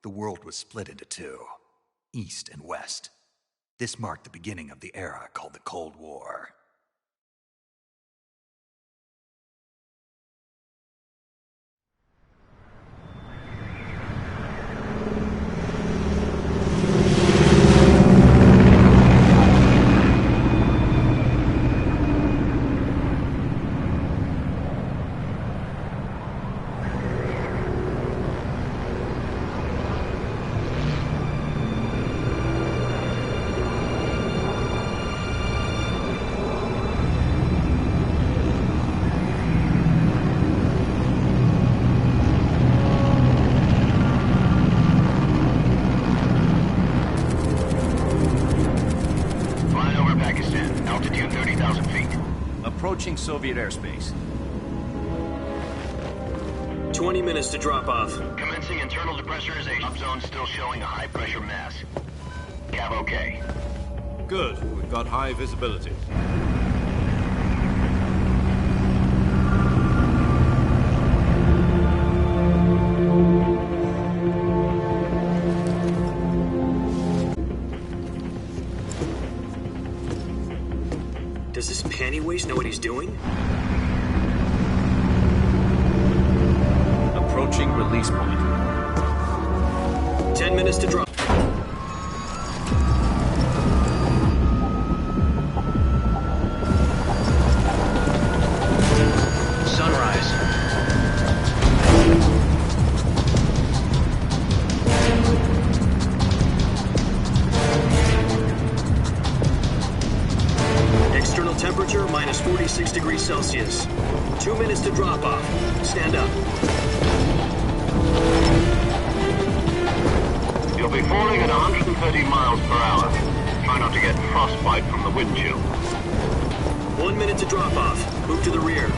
the world was split into two, East and West. This marked the beginning of the era called the Cold War. Approaching Soviet airspace. 20 minutes to drop off. Commencing internal depressurization. Up zone still showing a high pressure mass. Cav okay. Good. We've got high visibility. Does this pantywaist know what he's doing? Approaching release point. 10 minutes to drop. Sunrise. External temperature minus 46 degrees Celsius. 2 minutes to drop off. Stand up. You'll be falling at 130 miles per hour. Try not to get frostbite from the wind chill. 1 minute to drop off. Move to the rear.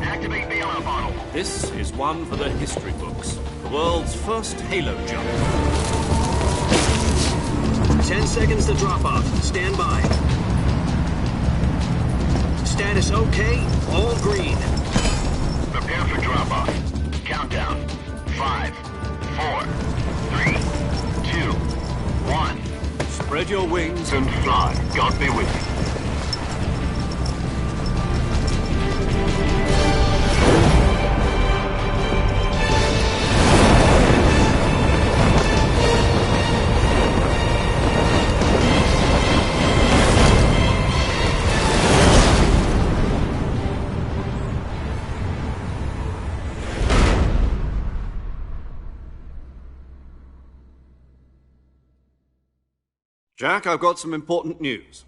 Activate bailout bottle. This is one for the history books. The world's first halo jump. 10 seconds to drop off. Stand by. Status okay. All green. Prepare for drop off. Countdown. 5, 4, 3, 2, 1. Spread your wings And fly. God be with you. Jack, I've got some important news.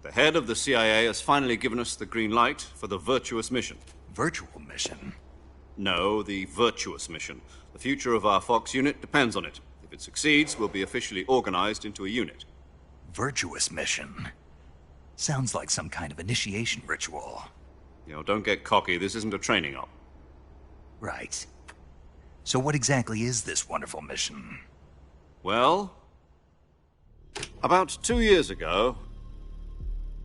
The head of the CIA has finally given us the green light for the virtuous mission. Virtual mission? No, the virtuous mission. The future of our Fox unit depends on it. If it succeeds, we'll be officially organized into a unit. Virtuous mission? Sounds like some kind of initiation ritual. You know, don't get cocky. This isn't a training op. Right. So what exactly is this wonderful mission? Well, about 2 years ago,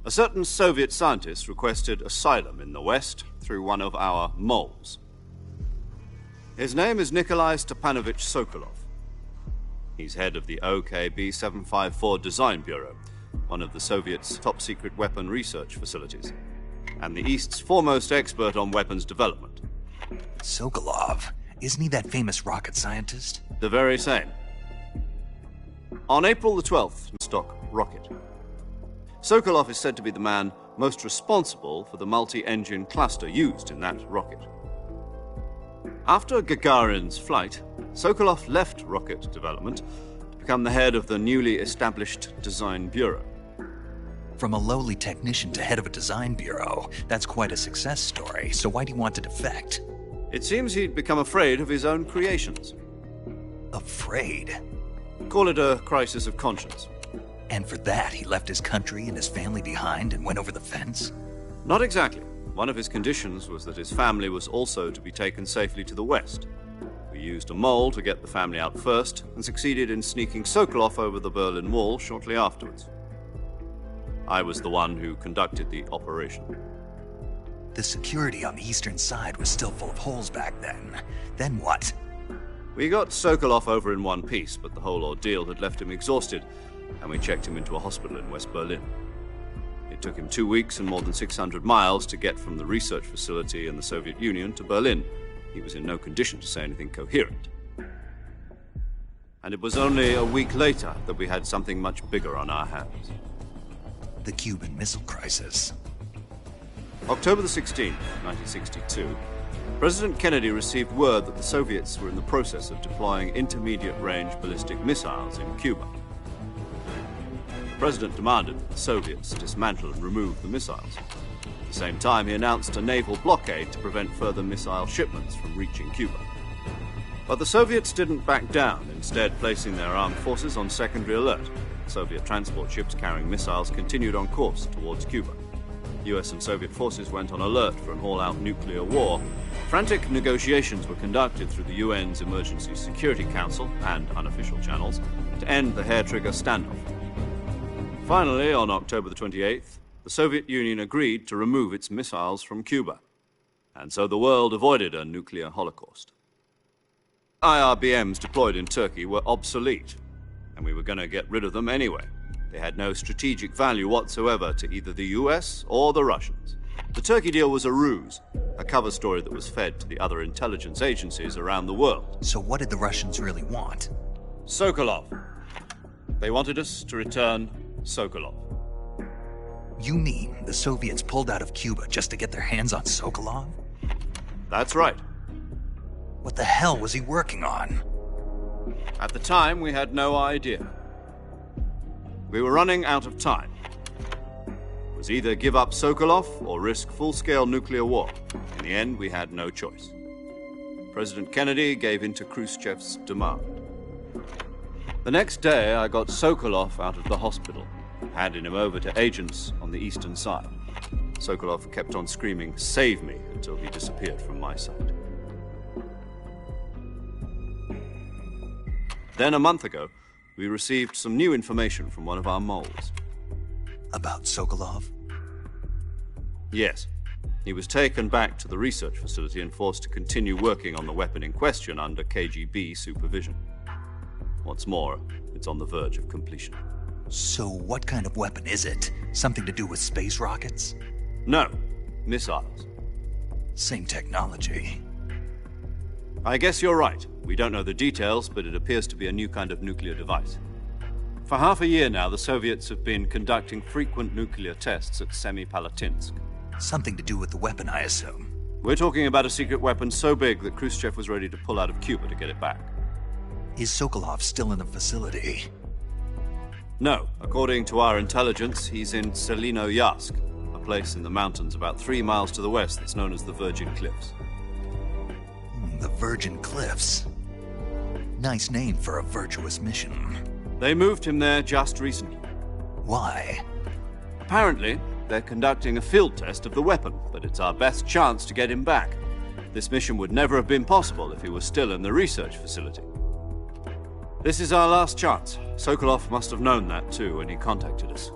a certain Soviet scientist requested asylum in the West through one of our moles. His name is Nikolai Stepanovich Sokolov. He's head of the OKB 754 Design Bureau, one of the Soviets' top-secret weapon research facilities, and the East's foremost expert on weapons development. Sokolov? Isn't he that famous rocket scientist? The very same. On April the 12th, stock rocket. Sokolov is said to be the man most responsible for the multi-engine cluster used in that rocket. After Gagarin's flight, Sokolov left rocket development to become the head of the newly established Design Bureau. From a lowly technician to head of a design bureau, that's quite a success story, so why'd he want to defect? It seems he'd become afraid of his own creations. Afraid? Call it a crisis of conscience. And for that, he left his country and his family behind and went over the fence? Not exactly. One of his conditions was that his family was also to be taken safely to the West. We used a mole to get the family out first and succeeded in sneaking Sokolov over the Berlin Wall shortly afterwards. I was the one who conducted the operation. The security on the eastern side was still full of holes back then. Then what? We got Sokolov over in one piece, but the whole ordeal had left him exhausted, and we checked him into a hospital in West Berlin. It took him 2 weeks and more than 600 miles to get from the research facility in the Soviet Union to Berlin. He was in no condition to say anything coherent. And it was only a week later that we had something much bigger on our hands. The Cuban Missile Crisis. October the 16th, 1962, President Kennedy received word that the Soviets were in the process of deploying intermediate-range ballistic missiles in Cuba. The President demanded that the Soviets dismantle and remove the missiles. At the same time, he announced a naval blockade to prevent further missile shipments from reaching Cuba. But the Soviets didn't back down, instead placing their armed forces on secondary alert. Soviet transport ships carrying missiles continued on course towards Cuba. US and Soviet forces went on alert for an all-out nuclear war. Frantic negotiations were conducted through the UN's Emergency Security Council and unofficial channels to end the hair-trigger standoff. Finally, on October the 28th, the Soviet Union agreed to remove its missiles from Cuba. And so the world avoided a nuclear holocaust. IRBMs deployed in Turkey were obsolete, and we were going to get rid of them anyway. They had no strategic value whatsoever to either the US or the Russians. The Turkey deal was a ruse, a cover story that was fed to the other intelligence agencies around the world. So what did the Russians really want? Sokolov. They wanted us to return Sokolov. You mean the Soviets pulled out of Cuba just to get their hands on Sokolov? That's right. What the hell was he working on? At the time, we had no idea. We were running out of time. It was either give up Sokolov or risk full-scale nuclear war. In the end, we had no choice. President Kennedy gave in to Khrushchev's demand. The next day, I got Sokolov out of the hospital, handing him over to agents on the eastern side. Sokolov kept on screaming, "Save me," until he disappeared from my sight. Then, a month ago, we received some new information from one of our moles. About Sokolov? Yes. He was taken back to the research facility and forced to continue working on the weapon in question under KGB supervision. What's more, it's on the verge of completion. So what kind of weapon is it? Something to do with space rockets? No, missiles. Same technology. I guess you're right. We don't know the details, but it appears to be a new kind of nuclear device. For half a year now, the Soviets have been conducting frequent nuclear tests at Semipalatinsk. Something to do with the weapon, I assume. We're talking about a secret weapon so big that Khrushchev was ready to pull out of Cuba to get it back. Is Sokolov still in the facility? No. According to our intelligence, he's in Selinoyarsk, a place in the mountains about 3 miles to the west that's known as the Virgin Cliffs. The Virgin Cliffs. Nice name for a virtuous mission. They moved him there just recently. Why? Apparently, they're conducting a field test of the weapon, but it's our best chance to get him back. This mission would never have been possible if he was still in the research facility. This is our last chance. Sokolov must have known that too when he contacted us.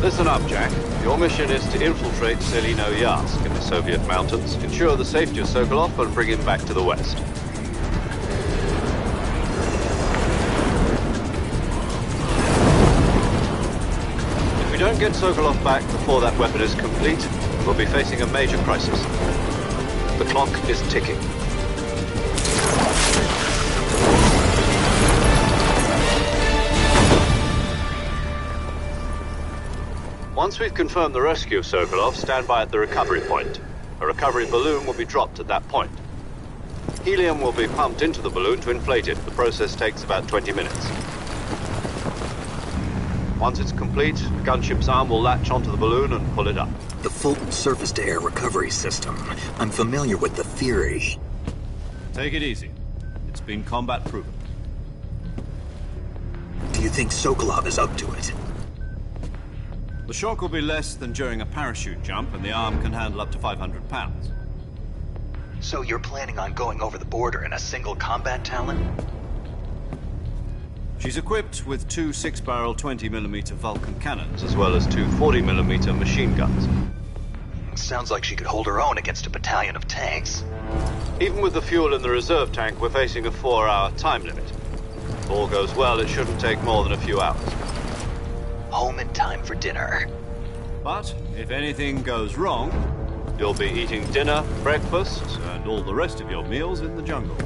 Listen up, Jack. Your mission is to infiltrate Selinoyarsk in the Soviet mountains, ensure the safety of Sokolov, and bring him back to the west. If we don't get Sokolov back before that weapon is complete, we'll be facing a major crisis. The clock is ticking. Once we've confirmed the rescue of Sokolov, stand by at the recovery point. A recovery balloon will be dropped at that point. Helium will be pumped into the balloon to inflate it. The process takes about 20 minutes. Once it's complete, the gunship's arm will latch onto the balloon and pull it up. The Fulton surface-to-air recovery system. I'm familiar with the theory. Take it easy. It's been combat proven. Do you think Sokolov is up to it? The shock will be less than during a parachute jump, and the arm can handle up to 500 pounds. So you're planning on going over the border in a single combat Talon? She's equipped with two 6-barrel 20mm Vulcan cannons, as well as two 40mm machine guns. Sounds like she could hold her own against a battalion of tanks. Even with the fuel in the reserve tank, we're facing a 4-hour time limit. If all goes well, it shouldn't take more than a few hours. Home in time for dinner. But if anything goes wrong, you'll be eating dinner, breakfast, and all the rest of your meals in the jungle.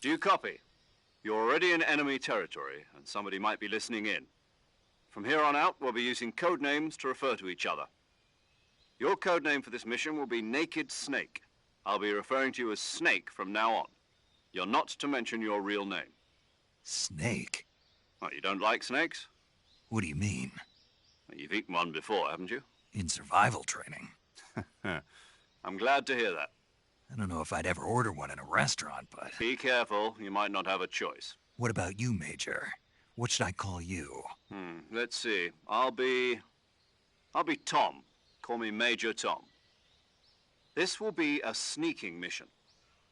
Do you copy? You're already in enemy territory, and somebody might be listening in. From here on out, we'll be using code names to refer to each other. Your code name for this mission will be Naked Snake. I'll be referring to you as Snake from now on. You're not to mention your real name. Snake? What, you don't like snakes? What do you mean? Well, you've eaten one before, haven't you? In survival training. I'm glad to hear that. I don't know if I'd ever order one in a restaurant, but... Be careful, you might not have a choice. What about you, Major? What should I call you? Let's see. I'll be Tom. Call me Major Tom. This will be a sneaking mission.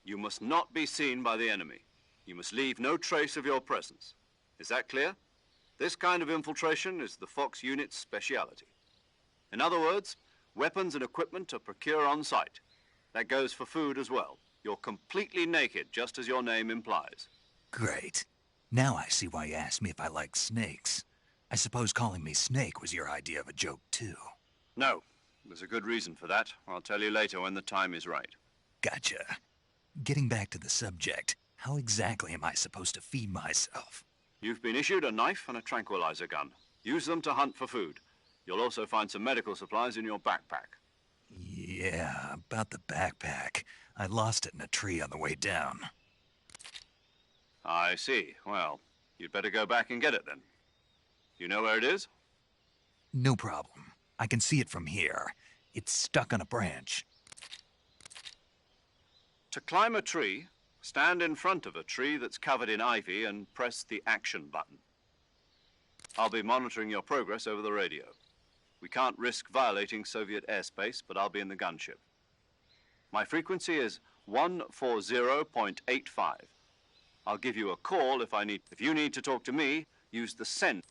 You must not be seen by the enemy. You must leave no trace of your presence. Is that clear? This kind of infiltration is the Fox unit's speciality. In other words, weapons and equipment are procured on site. That goes for food as well. You're completely naked, just as your name implies. Great. Now I see why you asked me if I like snakes. I suppose calling me Snake was your idea of a joke, too. No. There's a good reason for that. I'll tell you later when the time is right. Gotcha. Getting back to the subject, how exactly am I supposed to feed myself? You've been issued a knife and a tranquilizer gun. Use them to hunt for food. You'll also find some medical supplies in your backpack. Yeah, about the backpack. I lost it in a tree on the way down. I see. Well, you'd better go back and get it then. You know where it is? No problem. I can see it from here. It's stuck on a branch. To climb a tree, stand in front of a tree that's covered in ivy and press the action button. I'll be monitoring your progress over the radio. We can't risk violating Soviet airspace, but I'll be in the gunship. My frequency is 140.85. I'll give you a call if you need to talk to me, use the send.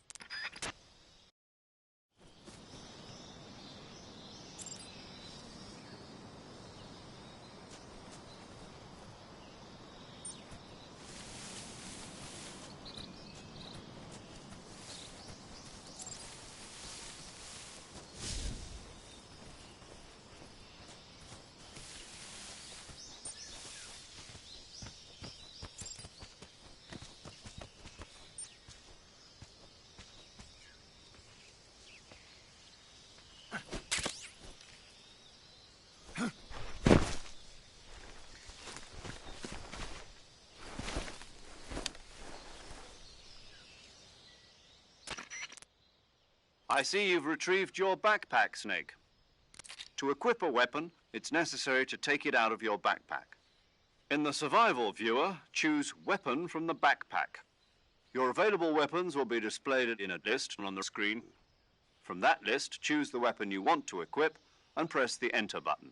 I see you've retrieved your backpack, Snake. To equip a weapon, it's necessary to take it out of your backpack. In the survival viewer, choose Weapon from the backpack. Your available weapons will be displayed in a list on the screen. From that list, choose the weapon you want to equip and press the Enter button.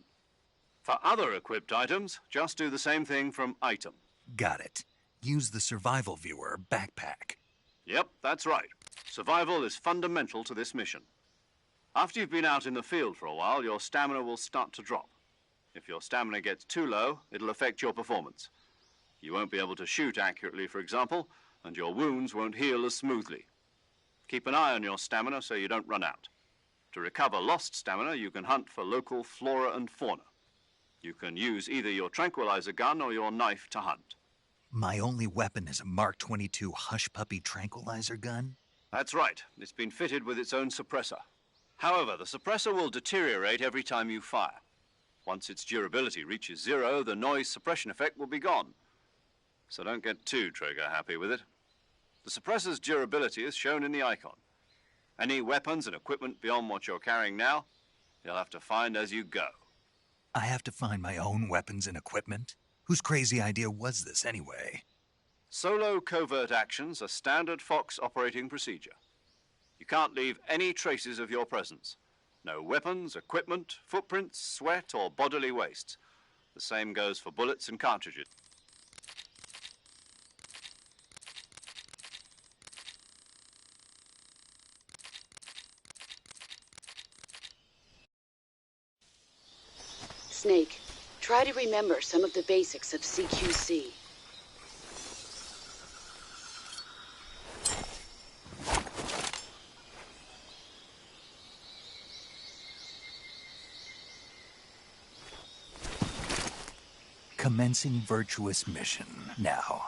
For other equipped items, just do the same thing from Item. Got it. Use the survival viewer backpack. Yep, that's right. Survival is fundamental to this mission. After you've been out in the field for a while, your stamina will start to drop. If your stamina gets too low, it'll affect your performance. You won't be able to shoot accurately, for example, and your wounds won't heal as smoothly. Keep an eye on your stamina so you don't run out. To recover lost stamina, you can hunt for local flora and fauna. You can use either your tranquilizer gun or your knife to hunt. My only weapon is a Mark 22 Hush Puppy tranquilizer gun? That's right. It's been fitted with its own suppressor. However, the suppressor will deteriorate every time you fire. Once its durability reaches 0, the noise suppression effect will be gone. So don't get too trigger-happy with it. The suppressor's durability is shown in the icon. Any weapons and equipment beyond what you're carrying now, you'll have to find as you go. I have to find my own weapons and equipment? Whose crazy idea was this, anyway? Solo covert actions are standard Fox operating procedure. You can't leave any traces of your presence. No weapons, equipment, footprints, sweat, or bodily waste. The same goes for bullets and cartridges. Snake, try to remember some of the basics of CQC. Commencing virtuous mission now.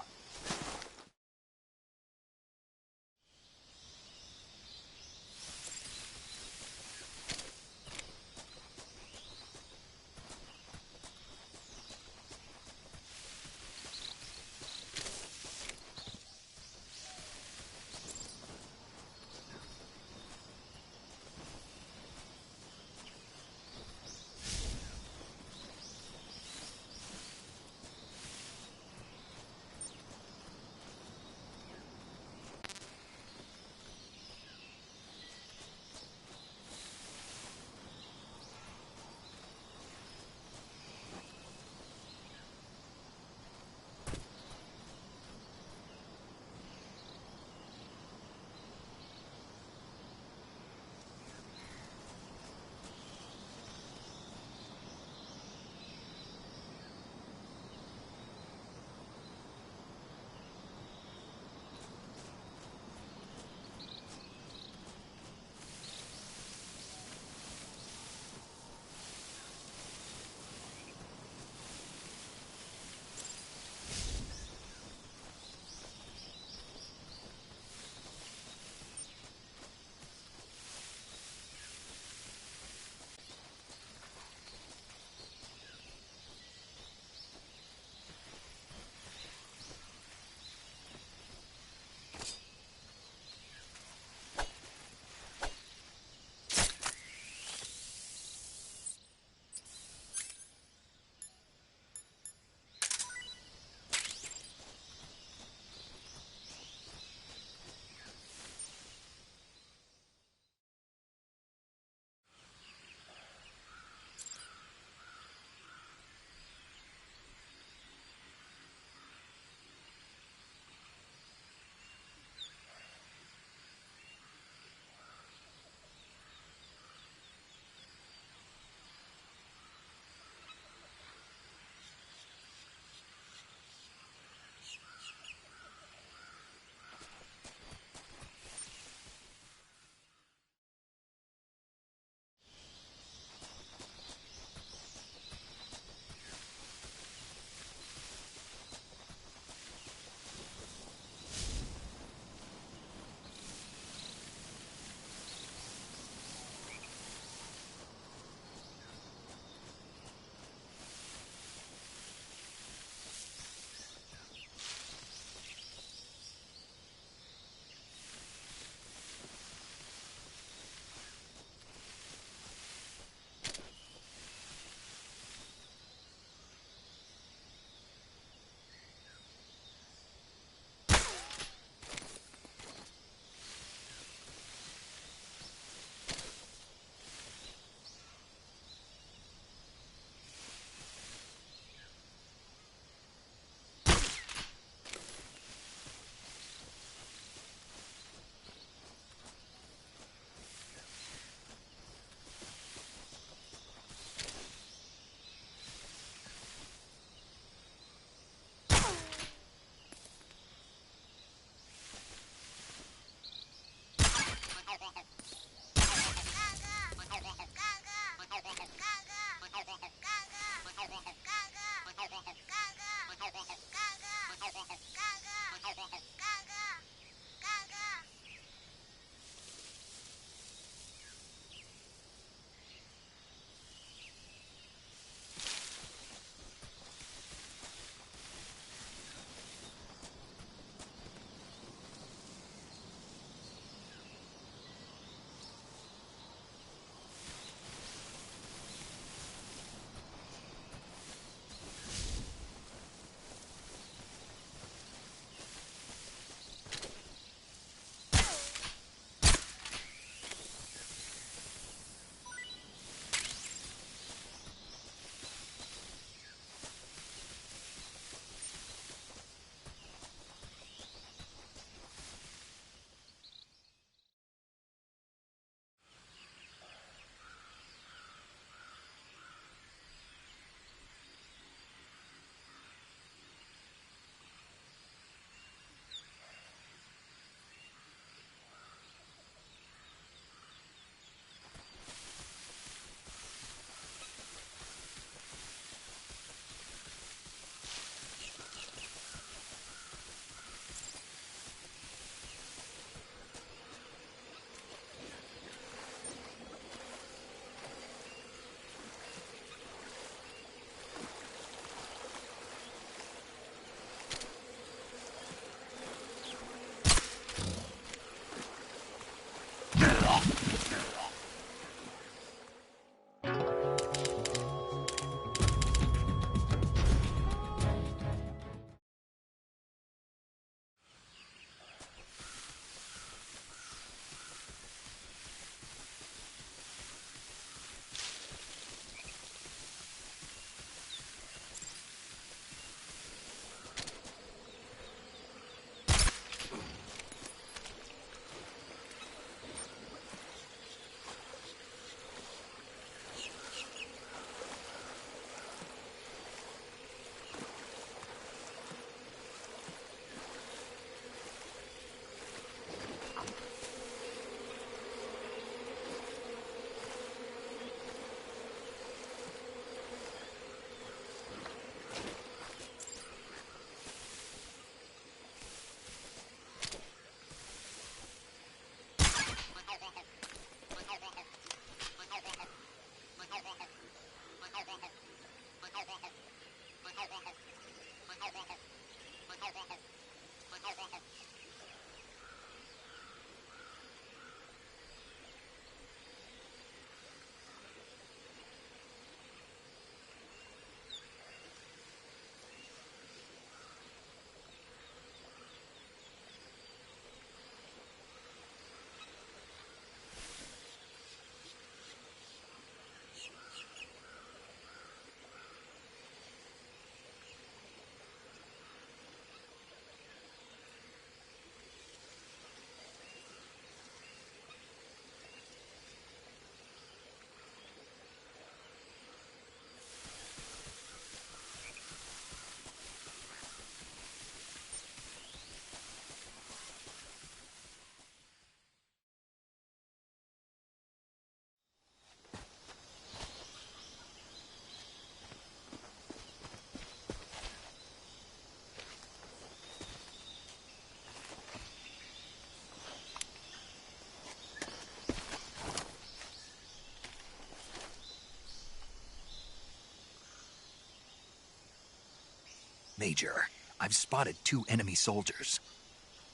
Major, I've spotted 2 enemy soldiers.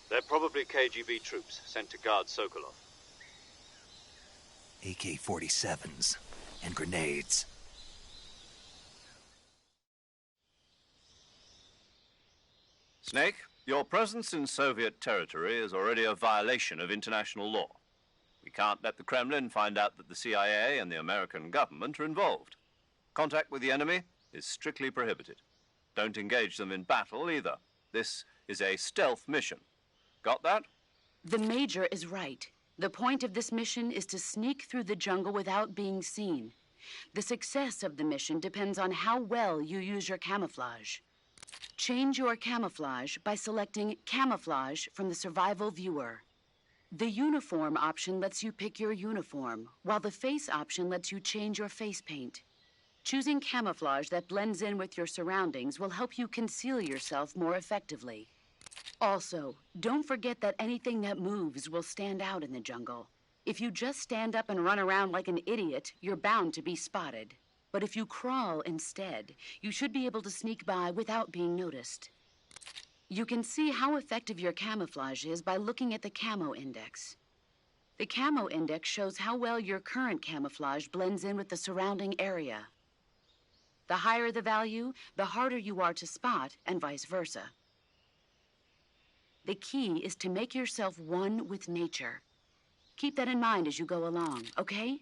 They're probably KGB troops sent to guard Sokolov. AK-47s and grenades. Snake, your presence in Soviet territory is already a violation of international law. We can't let the Kremlin find out that the CIA and the American government are involved. Contact with the enemy is strictly prohibited. Don't engage them in battle either. This is a stealth mission. Got that? The Major is right. The point of this mission is to sneak through the jungle without being seen. The success of the mission depends on how well you use your camouflage. Change your camouflage by selecting Camouflage from the Survival Viewer. The Uniform option lets you pick your uniform, while the Face option lets you change your face paint. Choosing camouflage that blends in with your surroundings will help you conceal yourself more effectively. Also, don't forget that anything that moves will stand out in the jungle. If you just stand up and run around like an idiot, you're bound to be spotted. But if you crawl instead, you should be able to sneak by without being noticed. You can see how effective your camouflage is by looking at the Camo Index. The Camo Index shows how well your current camouflage blends in with the surrounding area. The higher the value, the harder you are to spot, and vice versa. The key is to make yourself one with nature. Keep that in mind as you go along, okay?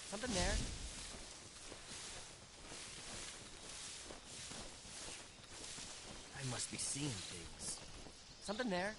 Something there. I must be seeing things. Something there.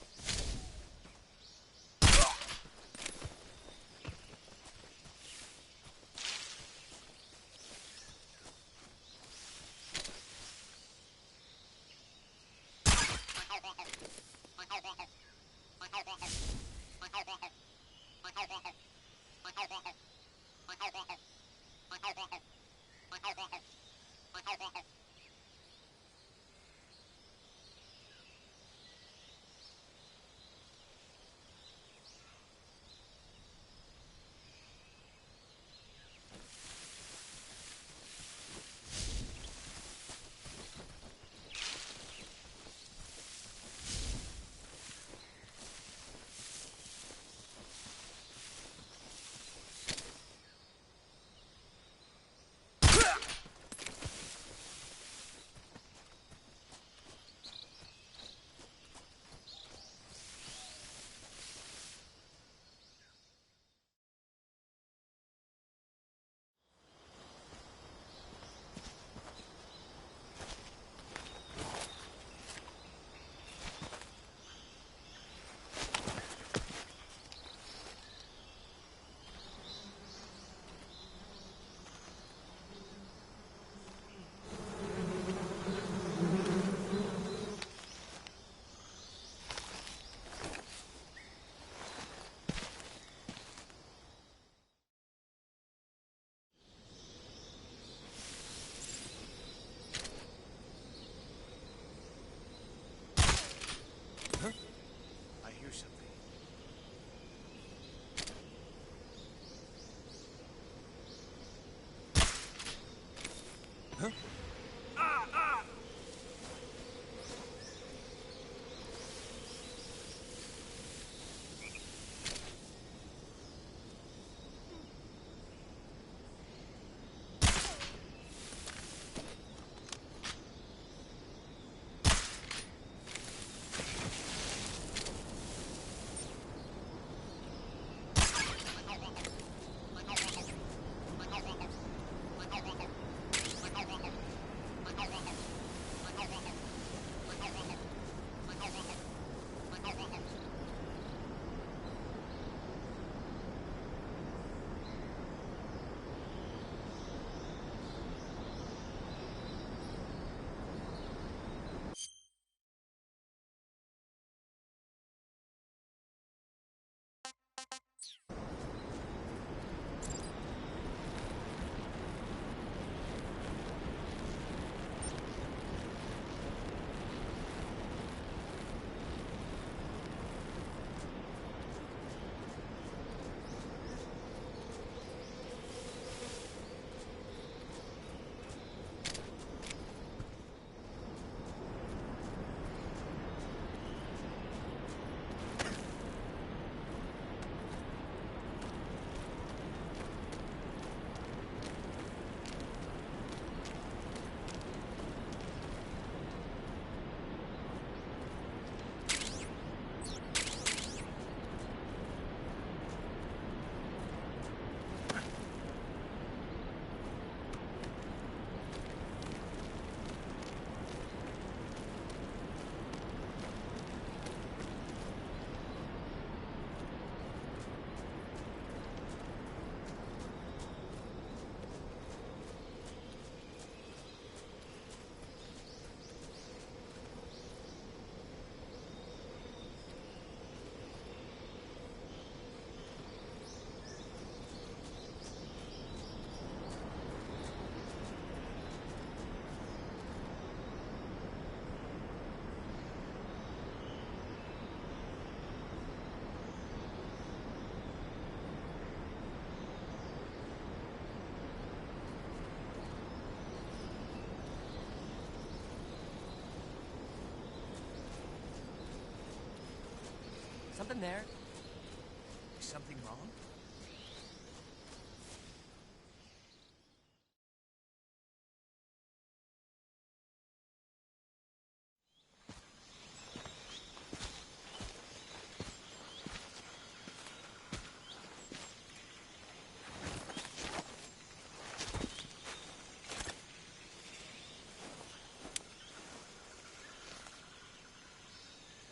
in there. Is something wrong?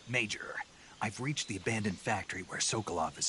Major, I've reached the abandoned factory where Sokolov is